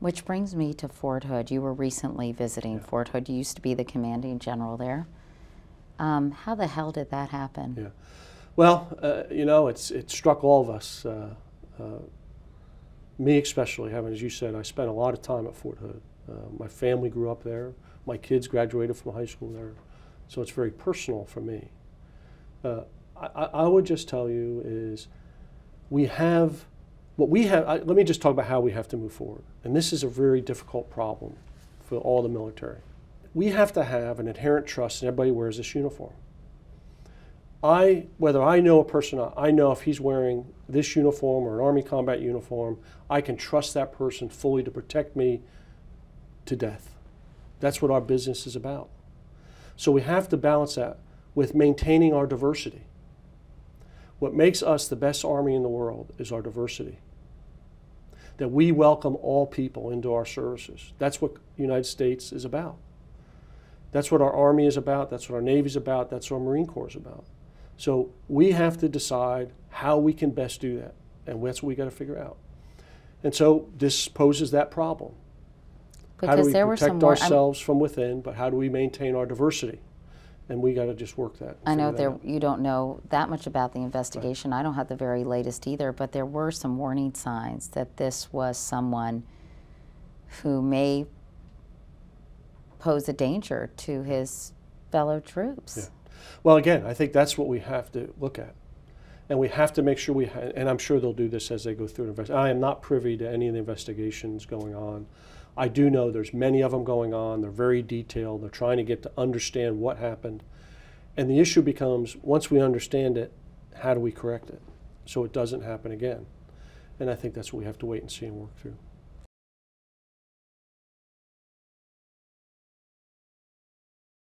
Which brings me to Fort Hood. You were recently visiting Yeah. Fort Hood. You used to be the commanding general there. How the hell did that happen? Yeah. Well, you know, it struck all of us. Me especially, having, as you said, I spent a lot of time at Fort Hood. My family grew up there. My kids graduated from high school there. So it's very personal for me. I would just tell you is we have, what we have, let me just talk about how we have to move forward. And this is a very difficult problem for all the military. We have to have an inherent trust in everybody wears this uniform. Whether I know a person, I know if he's wearing this uniform or an Army combat uniform, I can trust that person fully to protect me to death. That's what our business is about. So we have to balance that with maintaining our diversity. What makes us the best Army in the world is our diversity. That we welcome all people into our services. That's what the United States is about. That's what our Army is about, that's what our Navy is about, that's what our Marine Corps is about. So we have to decide how we can best do that, and that's what we got to figure out. And so this poses that problem. How do we protect ourselves from within, but how do we maintain our diversity? And we got to just work that. I know you don't know that much about the investigation. Right. I don't have the very latest either, but there were some warning signs that this was someone who may pose a danger to his fellow troops. Yeah. Well, again, I think that's what we have to look at. And we have to make sure and I'm sure they'll do this as they go through the investigation. I am not privy to any of the investigations going on. I do know there's many of them going on. They're very detailed. They're trying to get to understand what happened. And the issue becomes, once we understand it, how do we correct it so it doesn't happen again? And I think that's what we have to wait and see and work through.